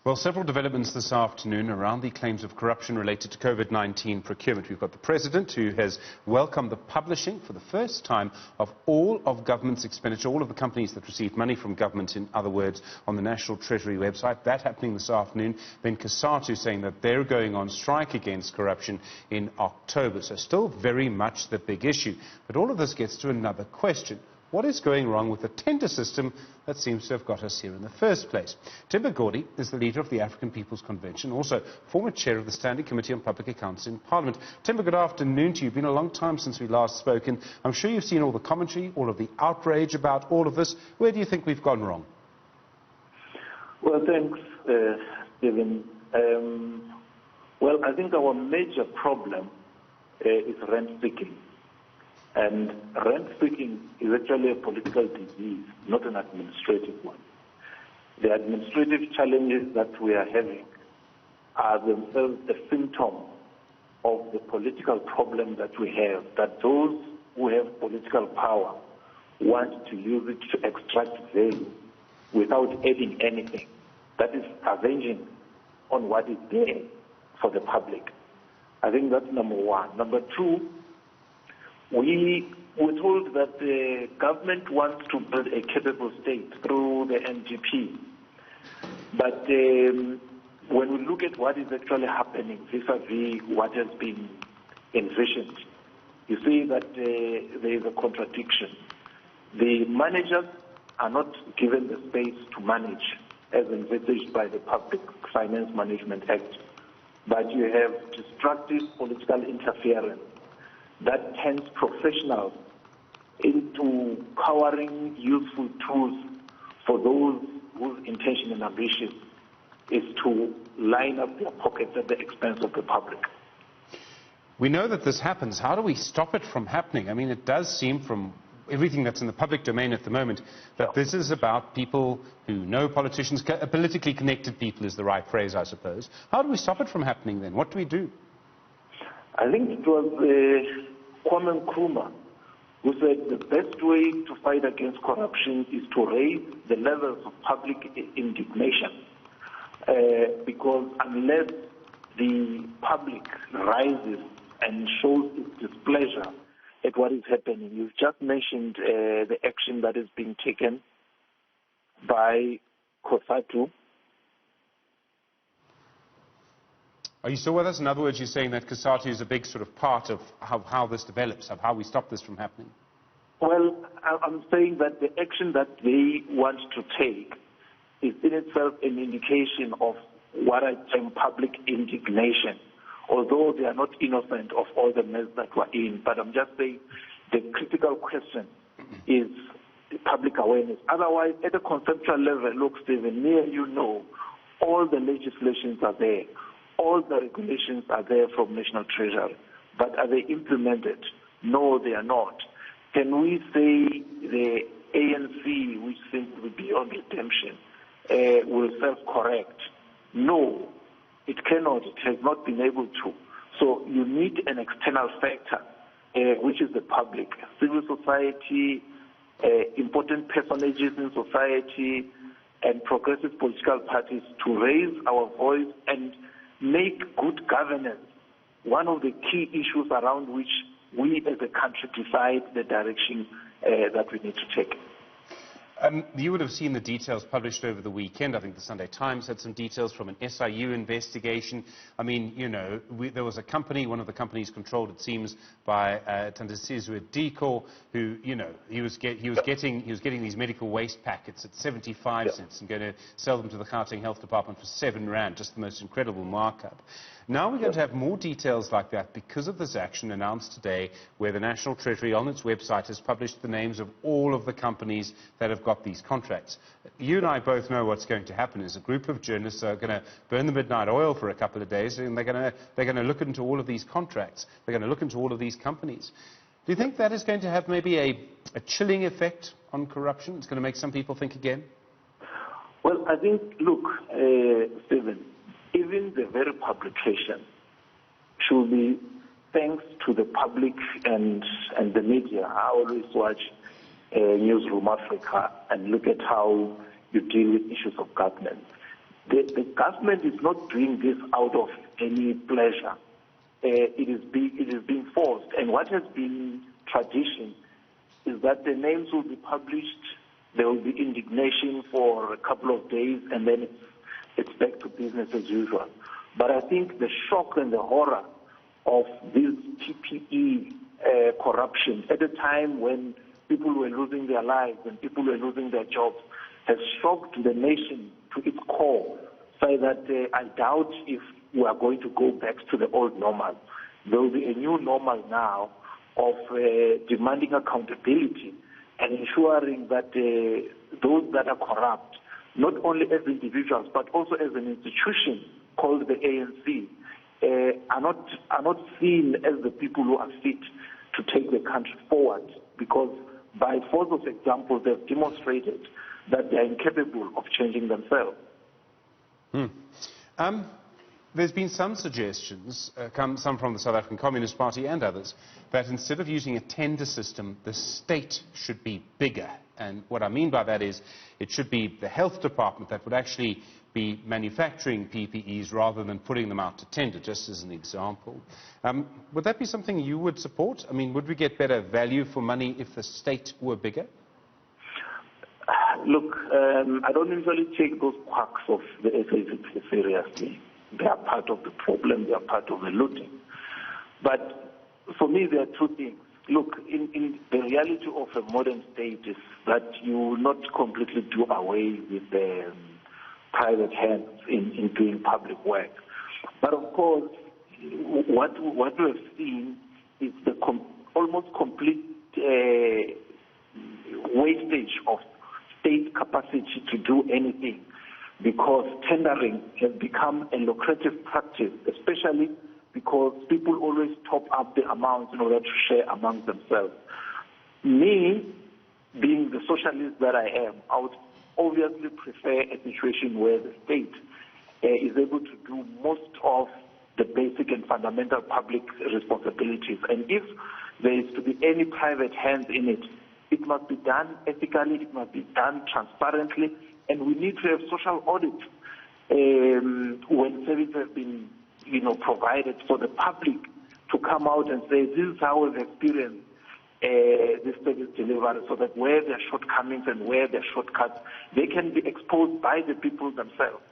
Well, several developments this afternoon around the claims of corruption related to COVID-19 procurement. We've got the President who has welcomed the publishing for the first time of all of government's expenditure, all of the companies that received money from government, in other words, on the National Treasury website. That happening this afternoon. Then COSATU saying that they're going on strike against corruption in October. So still very much the big issue. But all of this gets to another question. What is going wrong with the tender system that seems to have got us here in the first place? Themba Godi is the leader of the African People's Convention, also former chair of the Standing Committee on Public Accounts in Parliament. Themba, good afternoon to you. It's been a long time since we last spoke, and I'm sure you've seen all the commentary, all of the outrage about all of this. Where do you think we've gone wrong? Well, thanks, Stephen. Well, I think our major problem is rent-seeking. And rent-seeking is actually a political disease, not an administrative one. The administrative challenges that we are having are themselves a symptom of the political problem that we have, that those who have political power want to use it to extract value without adding anything. That is avenging on what is there for the public. I think that's number one. Number two, we were told that the government wants to build a capable state through the NGP. But when we look at what is actually happening vis-a-vis what has been envisioned, you see that there is a contradiction. The managers are not given the space to manage as envisaged by the Public Finance Management Act. But you have destructive political interference that turns professionals into cowering useful tools for those whose intention and ambition is to line up their pockets at the expense of the public. We know that this happens. How do we stop it from happening? I mean, it does seem from everything that's in the public domain at the moment that this is about people who know politicians, politically connected people is the right phrase, I suppose. How do we stop it from happening then? What do we do? I think it was Kwame Nkrumah who said the best way to fight against corruption is to raise the levels of public indignation. Because unless the public rises and shows its displeasure at what is happening, you've just mentioned the action that is being taken by COSATU. Are you still with us? In other words, you're saying that COSATU is a big sort of part of how this develops, of how we stop this from happening? Well, I'm saying that the action that they want to take is in itself an indication of what I term public indignation, although they are not innocent of all the mess that we're in. But I'm just saying the critical question is public awareness. Otherwise, at a conceptual level, look, Stephen, me and you know, all the legislations are there. All the regulations are there from National Treasury, but are they implemented? No, they are not. Can we say the ANC, which seems to be beyond redemption, will self-correct? No, it cannot. It has not been able to. So you need an external factor, which is the public, civil society, important personages in society, and progressive political parties to raise our voice and make good governance one of the key issues around which we as a country decide the direction that we need to take. You would have seen the details published over the weekend. I think the Sunday Times had some details from an SIU investigation. I mean, you know, there was a company, one of the companies controlled, it seems, by Thandisizwe Diko, who, you know, he was getting these medical waste packets at 75 cents and going to sell them to the Gauteng Health Department for R7, just the most incredible markup. Now we're going to have more details like that because of this action announced today, where the National Treasury on its website has published the names of all of the companies that have got these contracts. You and I both know what's going to happen is a group of journalists are going to burn the midnight oil for a couple of days, and they're going to look into all of these contracts. They're going to look into all of these companies. Do you think that is going to have maybe a chilling effect on corruption? It's going to make some people think again? Well, I think, look, Stephen, even the very publication should be thanks to the public and the media. I always watch Newzroom Afrika and look at how you deal with issues of governance. The government is not doing this out of any pleasure. It is being forced. And what has been tradition is that the names will be published, there will be indignation for a couple of days, and then it's back to business as usual. But I think the shock and the horror of this PPE corruption at a time when people were losing their lives and people were losing their jobs has shocked the nation to its core, so that I doubt if we are going to go back to the old normal. There will be a new normal now of demanding accountability and ensuring that those that are corrupt, not only as individuals but also as an institution called the ANC, are not seen as the people who are fit to take the country forward, because by force of example they've demonstrated that they are incapable of changing themselves. There's been some suggestions, some from the South African Communist Party and others, that instead of using a tender system, the state should be bigger. And what I mean by that is it should be the health department that would actually be manufacturing PPEs rather than putting them out to tender, just as an example. Would that be something you would support? I mean, would we get better value for money if the state were bigger? Look, I don't usually take those quacks of the SACP seriously. They are part of the problem, they are part of the looting. But for me, there are two things. Look, in the reality of a modern state is that you will not completely do away with the private hands in doing public work. But of course, what we have seen is the almost complete wastage of state capacity to do anything, because tendering has become a lucrative practice, especially because people always top up the amounts in order to share among themselves. Me, being the socialist that I am, I would obviously prefer a situation where the state is able to do most of the basic and fundamental public responsibilities. And if there is to be any private hands in it, it must be done ethically, it must be done transparently, and we need to have social audit when services have been provided for the public to come out and say, this is how we've experienced this service delivery, so that where there are shortcomings and where there are shortcuts, they can be exposed by the people themselves.